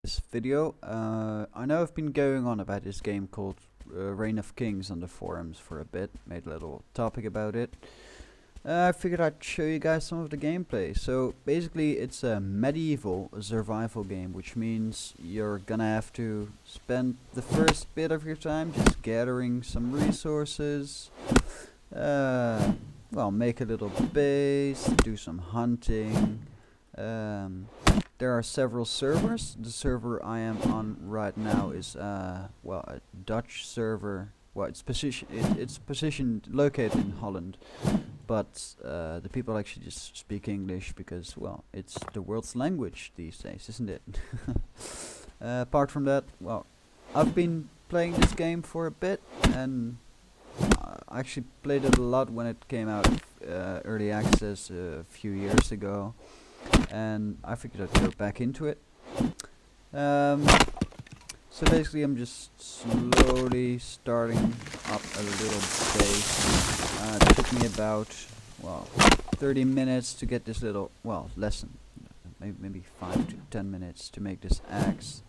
This video. I know I've been going on about this game called Reign of Kings on the forums for a bit, made a little topic about it. I figured I'd show you guys some of the gameplay. So basically it's a medieval survival game, which means you're gonna have to spend the first bit of your time just gathering some resources, well, make a little base, do some hunting. There are several servers. The server I am on right now is well, a Dutch server. Well, it's positioned located in Holland, but the people actually just speak English because, well, it's the world's language these days, isn't it? Apart from that, well, I've been playing this game for a bit, and I actually played it a lot when it came out early access a few years ago. And I figured I'd go back into it. So basically I'm just slowly starting up a little base. It took me about, well, 30 minutes to get this little, well, lesson. Maybe 5 to 10 minutes to make this axe.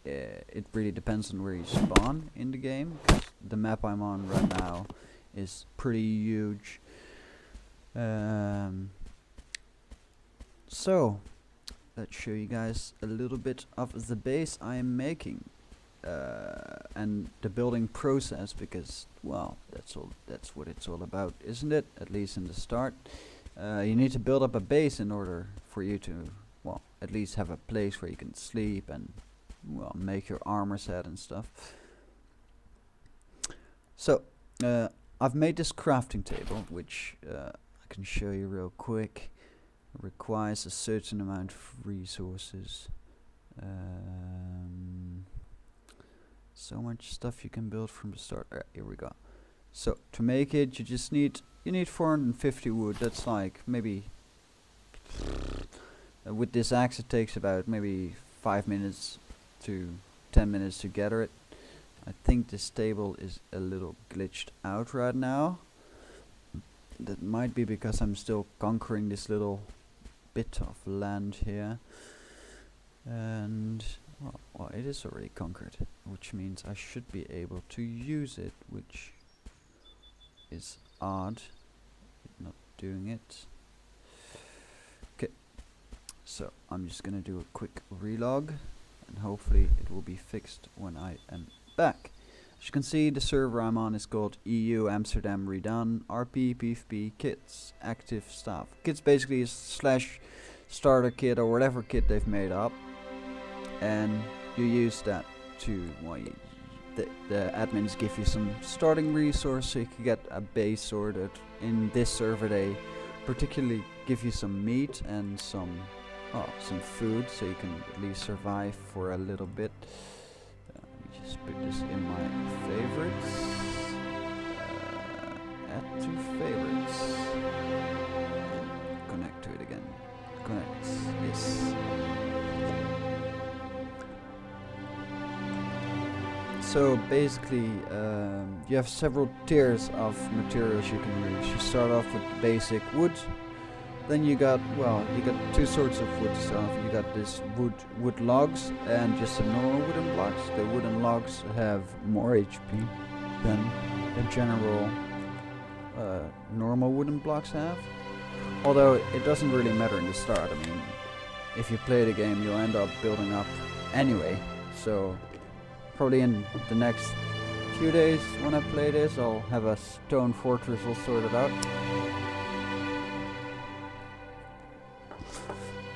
It really depends on where you spawn in the game, 'cause the map I'm on right now is pretty huge. So, let's show you guys a little bit of the base I am making, and the building process, because, well, that's what it's all about, isn't it? At least in the start. You need to build up a base in order for you to, well, at least have a place where you can sleep and, well, make your armor set and stuff. So, I've made this crafting table, which I can show you real quick. Requires a certain amount of resources. So much stuff you can build from the start. Here we go. So to make it, you need 450 wood. That's like maybe with this axe it takes about maybe 5 minutes to 10 minutes to gather it. I think this table is a little glitched out right now. That might be because I'm still conquering this little bit of land here, and well, it is already conquered, which means I should be able to use it, which is odd, not doing it. Okay, so I'm just gonna do a quick relog, and hopefully it will be fixed when I am back. As you can see, the server I'm on is called EU Amsterdam Redone RP PvP Kits Active Staff. Kits basically is slash starter kit or whatever kit they've made up, and you use that to, well, the admins give you some starting resources so you can get a base sorted. In this server they particularly give you some meat and some food so you can at least survive for a little bit. Just put this in my favorites. Add to favorites. Connect to it again. Connect. Yes. So basically, you have several tiers of materials you can use. You start off with basic wood. Then you got two sorts of wood stuff. You got this wood logs and just some normal wooden blocks. The wooden logs have more HP than the general normal wooden blocks have. Although it doesn't really matter in the start. I mean, if you play the game, you'll end up building up anyway. So probably in the next few days when I play this, I'll have a stone fortress all sorted out.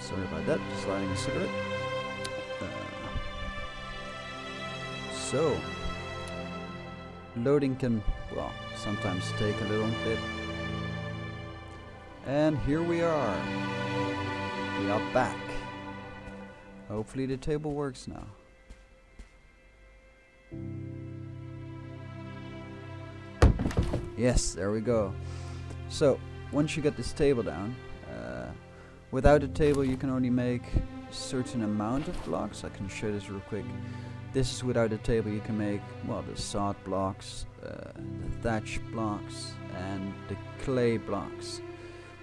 Sorry about that, just lighting a cigarette. So, loading can, well, sometimes take a little bit. And here we are. We are back. Hopefully the table works now. Yes, there we go. So, once you get this table down, without a table you can only make a certain amount of blocks. I can show this real quick. This is without a table. You can make, well, the sod blocks, the thatch blocks, and the clay blocks,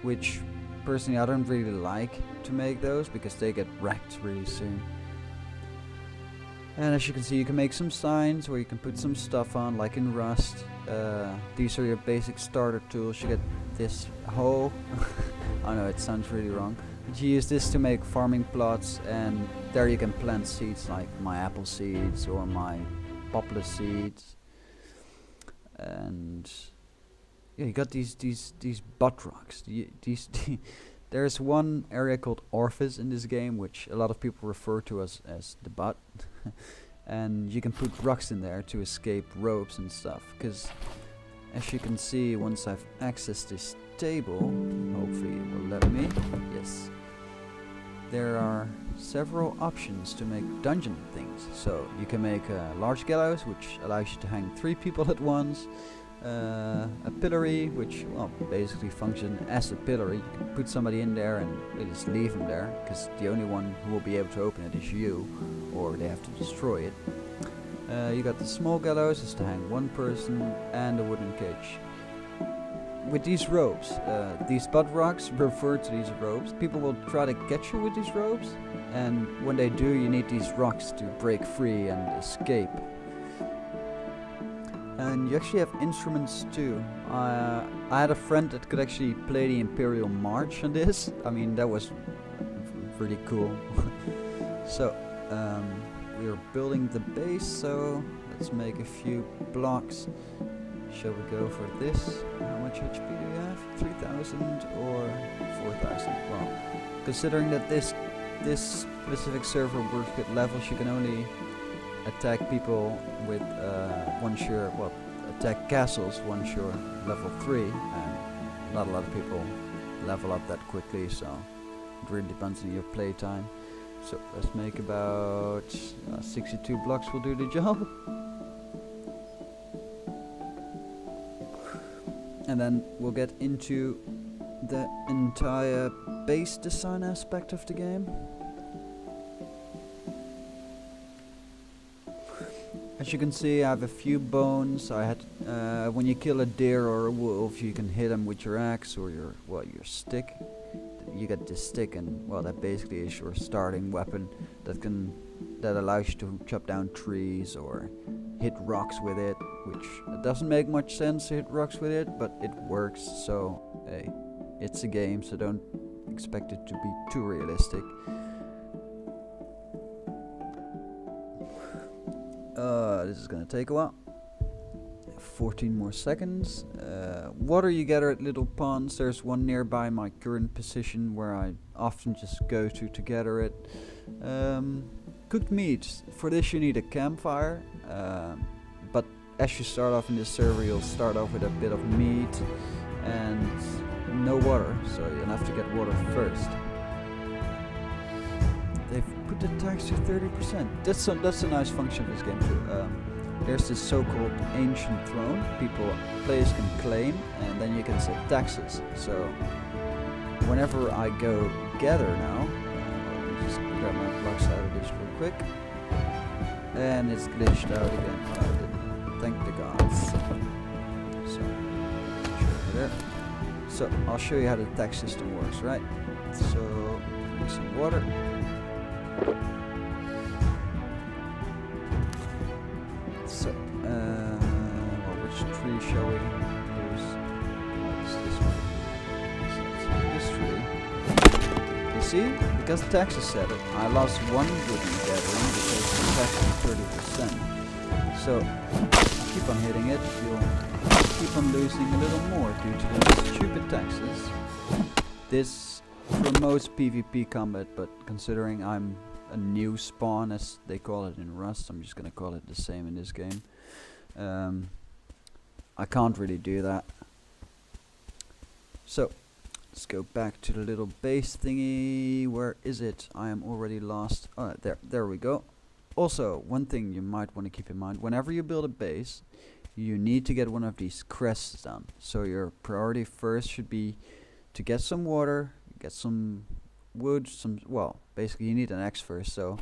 which personally I don't really like to make those because they get wrecked really soon. And as you can see, you can make some signs where you can put some stuff on, like in Rust. These are your basic starter tools. You get this hoe. I know it sounds really wrong, but you use this to make farming plots, and there you can plant seeds like my apple seeds or my poplar seeds. And yeah, you got these butt rocks. There's one area called orifice in this game, which a lot of people refer to as the butt. And you can put rocks in there to escape ropes and stuff. Because as you can see, once I've accessed this table, hopefully it will let me. Yes. There are several options to make dungeon things. So you can make a large gallows, which allows you to hang 3 people at once. A pillory, which basically functions as a pillory. You can put somebody in there and they just leave them there, because the only one who will be able to open it is you, or they have to destroy it. You got the small gallows, is to hang 1 person, and a wooden cage. With these ropes, these butt rocks refer to these ropes. People will try to get you with these ropes, and when they do, you need these rocks to break free and escape. And you actually have instruments too. I had a friend that could actually play the Imperial March on this. I mean, that was really cool. So, we are building the base, so let's make a few blocks. Shall we go for this? How much HP do we have? 3,000 or 4,000? Well, considering that this specific server works with levels, you can only attack people with attack castles once you're level 3, and not a lot of people level up that quickly, so it really depends on your playtime. So let's make about 62 blocks will do the job. And then we'll get into the entire base design aspect of the game. As you can see, I have a few bones. I had when you kill a deer or a wolf, you can hit them with your axe or your stick. You get this stick, and that basically is your starting weapon that allows you to chop down trees or hit rocks with it, which it doesn't make much sense to hit rocks with it, but it works. So hey, it's a game, so don't expect it to be too realistic. This is gonna take a while. 14 more seconds. Water you gather at little ponds. There's one nearby my current position where I often just go to gather it. Cooked meat. For this you need a campfire. But as you start off in this server, you'll start off with a bit of meat and no water, so you'll have to get water first. They've put the tax to 30%. That's a nice function of this game too. There's this so-called ancient throne players can claim, and then you can set taxes. So whenever I go gather now, let me just grab my blocks out of this real quick, and it's glitched out again. Thank the gods. So there. So I'll show you how the tax system works, right? So drink some water. So, which tree shall we use? It's this one. This tree. You see, because the tax is set, I lost one wooden gathering because the tax is 30%. So, keep on hitting it, you'll keep on losing a little more due to the stupid taxes. This promotes PvP combat, but considering I'm a new spawn, as they call it in Rust, I'm just gonna call it the same in this game. I can't really do that. So let's go back to the little base thingy. Where is it? I am already lost. Oh, there we go. Also, one thing you might want to keep in mind: whenever you build a base, you need to get one of these crests done. So your priority first should be to get some water, get some wood, basically you need an axe first. So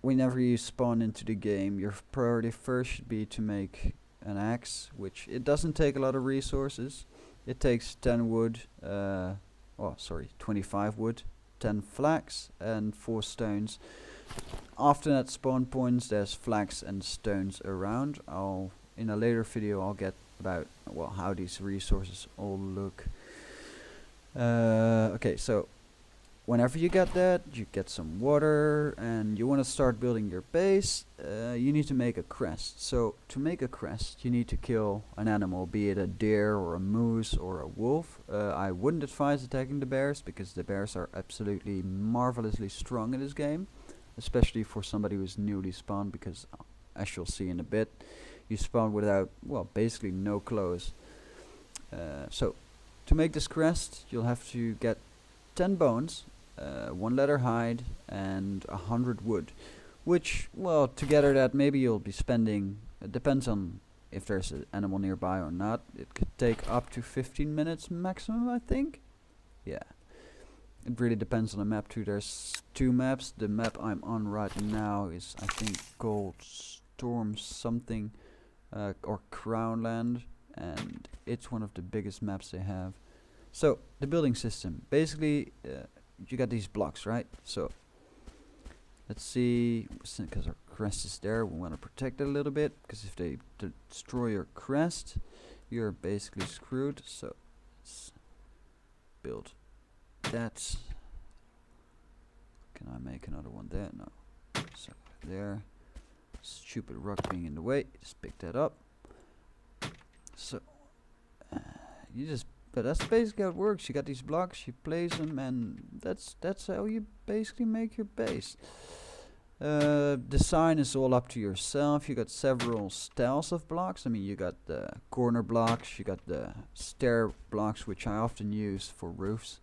whenever you spawn into the game, your priority first should be to make an axe, which it doesn't take a lot of resources. It takes 10 wood, 25 wood, 10 flax and 4 stones. Often at spawn points there's flags and stones around. In a later video I'll get about, well, how these resources all look. Okay, so whenever you get that, you get some water and you want to start building your base. You need to make a crest. So to make a crest you need to kill an animal, be it a deer or a moose or a wolf. I wouldn't advise attacking the bears because the bears are absolutely marvelously strong in this game, especially for somebody who's newly spawned, because as you'll see in a bit, you spawn without, well, basically no clothes. So to make this crest you'll have to get 10 bones, 1 leather hide and 100 wood, which, well, together that maybe you'll be spending, it depends on if there's an animal nearby or not, it could take up to 15 minutes maximum, I think. Yeah, it really depends on the map too. There's 2 maps. The map I'm on right now is, I think, called Storm something, or Crownland, and it's one of the biggest maps they have. So the building system, basically you got these blocks, right? So let's see, because our crest is there, we want to protect it a little bit, because if they destroy your crest you're basically screwed. So let's build that. Can I make another one there? No. So there, stupid rock being in the way, just pick that up. So you just, but that's basically how it works. You got these blocks, you place them, and that's how you basically make your base. Design is all up to yourself. You got several styles of blocks. I mean, you got the corner blocks, you got the stair blocks, which I often use for roofs.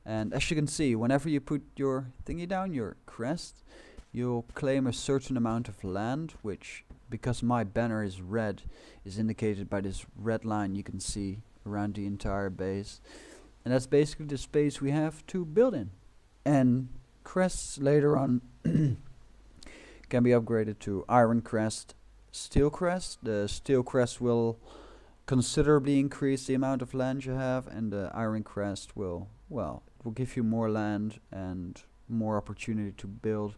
And as you can see, whenever you put your thingy down, your crest, you'll claim a certain amount of land, which, because my banner is red, is indicated by this red line you can see around the entire base. And that's basically the space we have to build in. And crests later on can be upgraded to iron crest, steel crest. The steel crest will considerably increase the amount of land you have, and the iron crest will, well, it will give you more land and more opportunity to build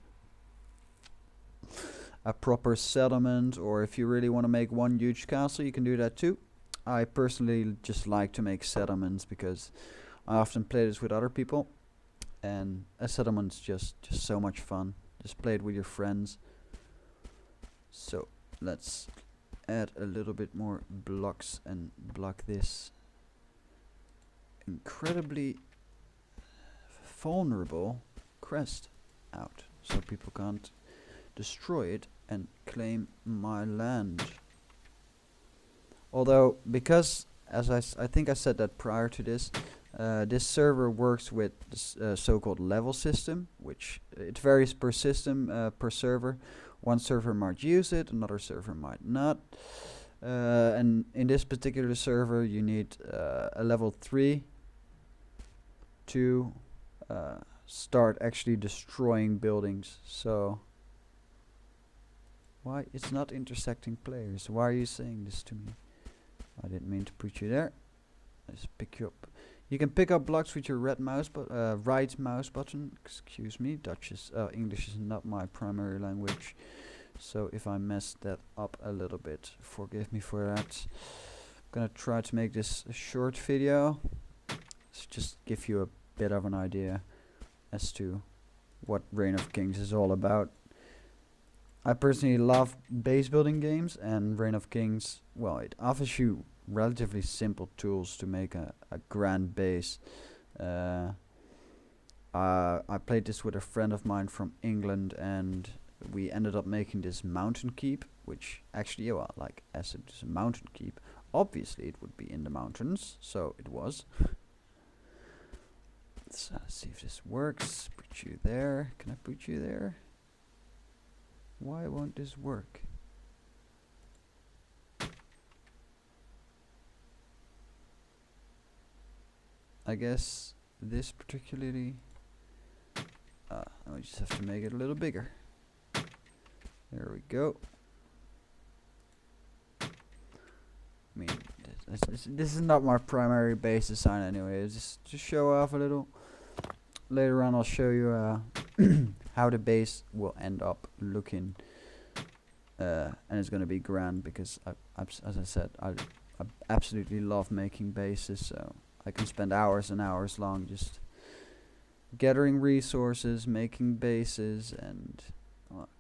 a proper settlement, or if you really want to make one huge castle, you can do that too. I personally just like to make settlements because I often play this with other people, and a settlement's just so much fun. Just play it with your friends. So let's add a little bit more blocks and block this incredibly vulnerable crest out, so people can't destroy it and claim my land. Although, because, as I think I said that prior to this, this server works with this so-called level system, which it varies per system, per server. One server might use it, another server might not. And in this particular server you need a level 3 to start actually destroying buildings. So why it's not intersecting players? Why are you saying this to me? I didn't mean to put you there. Let's pick you up. You can pick up blocks with your red mouse right mouse button. Excuse me, English is not my primary language, so if I messed that up a little bit, forgive me for that. I'm gonna try to make this a short video, to just give you a bit of an idea as to what Reign of Kings is all about. I personally love base building games, and Reign of Kings, well, it offers you relatively simple tools to make a grand base. I played this with a friend of mine from England, and we ended up making this mountain keep, which actually, well, like as it is a mountain keep, obviously it would be in the mountains, so it was. Let's see if this works. Put you there. Can I put you there? Why won't this work? I guess this particularly, I just have to make it a little bigger. There we go. I mean, this is not my primary base design anyway. It's just to show off a little. Later on I'll show you how the base will end up looking, and it's gonna be grand because as I said, I absolutely love making bases, so I can spend hours and hours long just gathering resources, making bases, and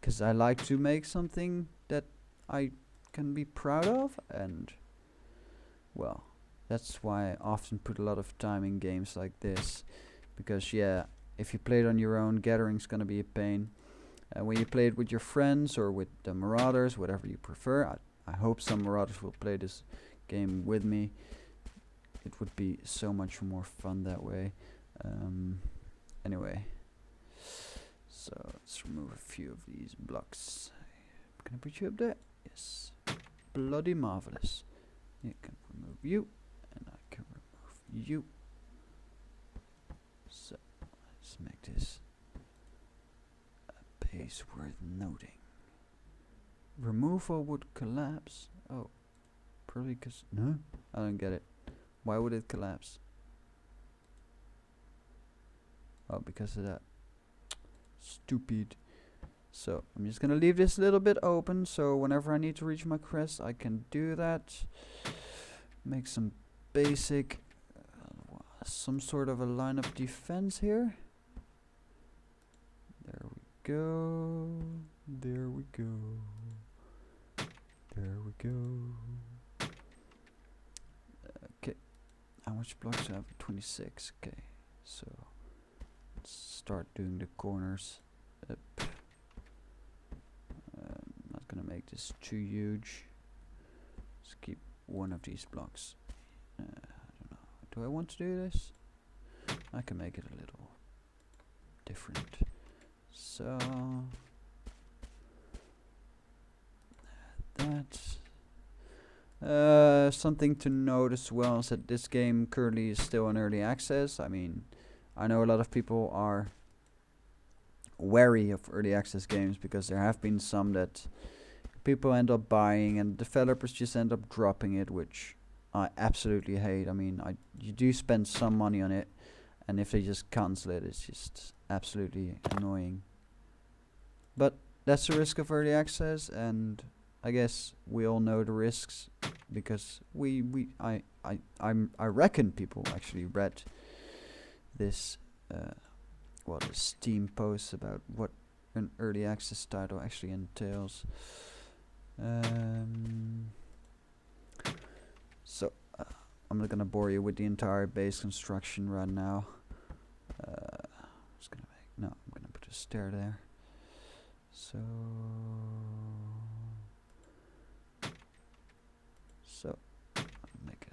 because I like to make something that I can be proud of, and well, that's why I often put a lot of time in games like this, because yeah, if you play it on your own, gathering's gonna be a pain. When you play it with your friends or with the Marauders, whatever you prefer, I hope some Marauders will play this game with me. It would be so much more fun that way. Anyway, so let's remove a few of these blocks. Can I put you up there? Yes. Bloody marvelous. You can remove you, and I can remove you. So let's make this a base worth noting. Removal would collapse. Oh, probably because no, I don't get it. Why would it collapse? Oh, because of that. Stupid. So I'm just gonna leave this a little bit open, so whenever I need to reach my crest, I can do that. Make some basic, some sort of a line of defense here. There we go. There we go. There we go. Okay. How much blocks do I have? 26. Okay. So let's start doing the corners. Up. Not gonna make this too huge. Let's keep one of these blocks. I don't know. Do I want to do this? I can make it a little different. So that. Something to note as well is that this game currently is still in early access. I mean, I know a lot of people are wary of early access games because there have been some that people end up buying and developers just end up dropping it, which I absolutely hate. I mean, you do spend some money on it, and if they just cancel it, it's just absolutely annoying. But that's the risk of early access, and I guess we all know the risks because I reckon people actually read this the Steam post about what an early access title actually entails. So I'm not gonna bore you with the entire base construction right now. I'm gonna put a stair there. So I'll make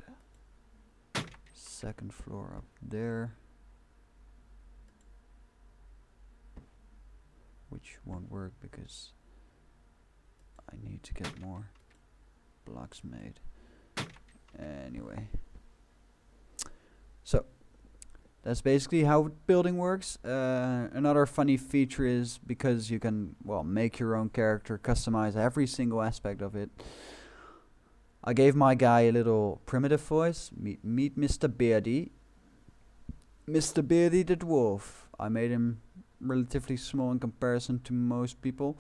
a second floor up there, which won't work because I need to get more blocks made. Anyway, so that's basically how building works. Another funny feature is because you can, well, make your own character, customize every single aspect of it. I gave my guy a little primitive voice. Meet Mr. Beardy. Mr. Beardy the dwarf. I made him relatively small in comparison to most people.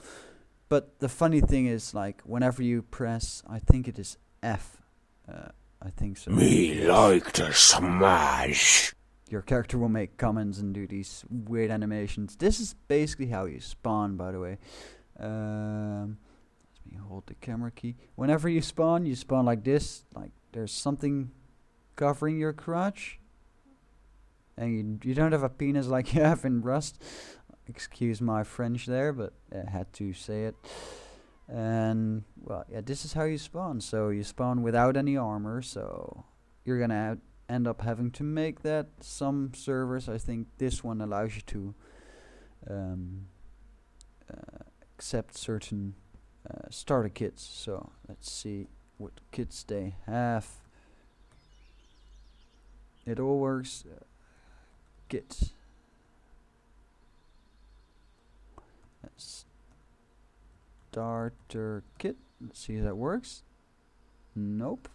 But the funny thing is, like, whenever you press, I think it is F. I think so. Me like to smash. Your character will make comments and do these weird animations. This is basically how you spawn, by the way. Let me hold the camera key. Whenever you spawn like this. Like there's something covering your crotch. And you don't have a penis like you have in Rust. Excuse my French there, but I had to say it. And, well, yeah, this is how you spawn. So you spawn without any armor, so you're gonna end up having to make that. Some servers, I think this one allows you to accept certain starter kits. So let's see what kits they have. It all works. Kit. Starter kit. Let's see if that works. Nope.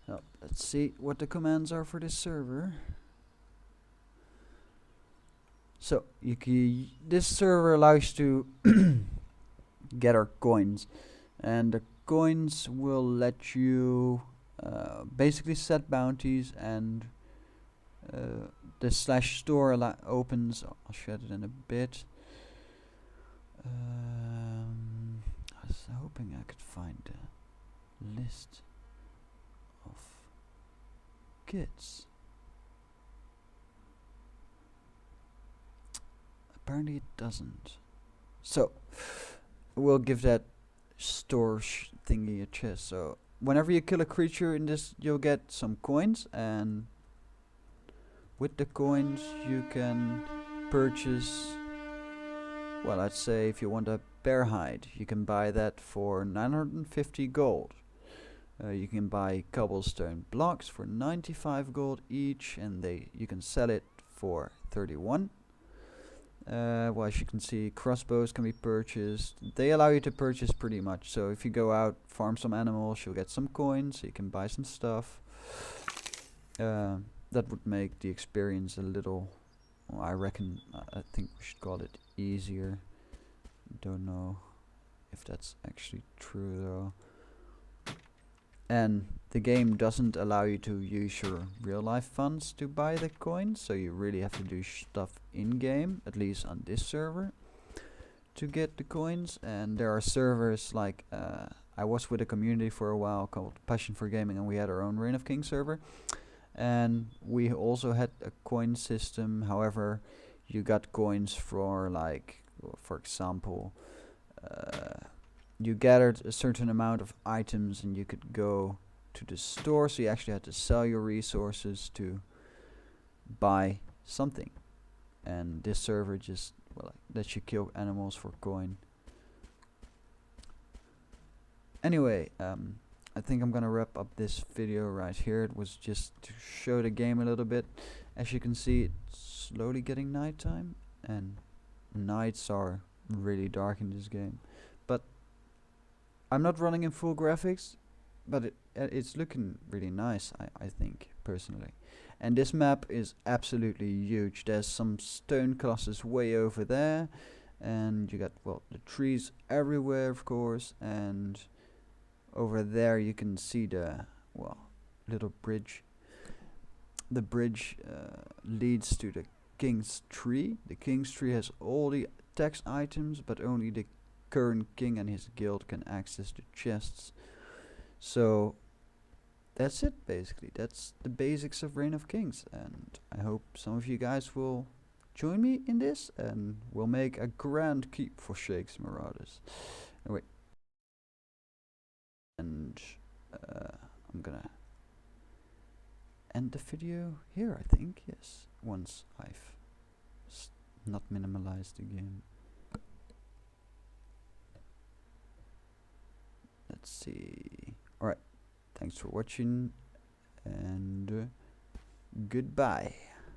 Oh, let's see what the commands are for this server. So this server allows you to gather coins, and the coins will let you basically set bounties, and the slash store opens. I'll show it in a bit. I was hoping I could find a list of kits. Apparently it doesn't. So we'll give that store thingy a chest. So whenever you kill a creature in this, you'll get some coins, and with the coins you can purchase, well, let's say if you want a bear hide, you can buy that for 950 gold. You can buy cobblestone blocks for 95 gold each, and you can sell it for 31. Well, as you can see, crossbows can be purchased. They allow you to purchase pretty much. So if you go out, farm some animals, you'll get some coins, so you can buy some stuff. That would make the experience a little, well, I think we should call it easier. Don't know if that's actually true though. And the game doesn't allow you to use your real life funds to buy the coins, so you really have to do stuff in game, at least on this server, to get the coins. And there are servers like I was with a community for a while called Passion for Gaming, and we had our own Reign of Kings server, and we also had a coin system. However, you got coins for, like, for example, you gathered a certain amount of items and you could go to the store, so you actually had to sell your resources to buy something. And this server just, well, lets you kill animals for coin. Anyway, I think I'm gonna wrap up this video right here. It was just to show the game a little bit. As you can see, it's slowly getting nighttime, and nights are really dark in this game. But I'm not running in full graphics, but it's looking really nice, I think, personally. And this map is absolutely huge. There's some stone colossus way over there, and you got, well, the trees everywhere, of course, and over there you can see the, well, little bridge. The bridge leads to the king's tree. The king's tree has all the tax items, but only the current king and his guild can access the chests. So that's it, basically. That's the basics of Reign of Kings, and I hope some of you guys will join me in this, and we'll make a grand keep for ShakesMarauders. Anyway, and I'm gonna end the video here, I think. Yes, once I've not minimalized the game. Let's see. Alright, thanks for watching, and goodbye.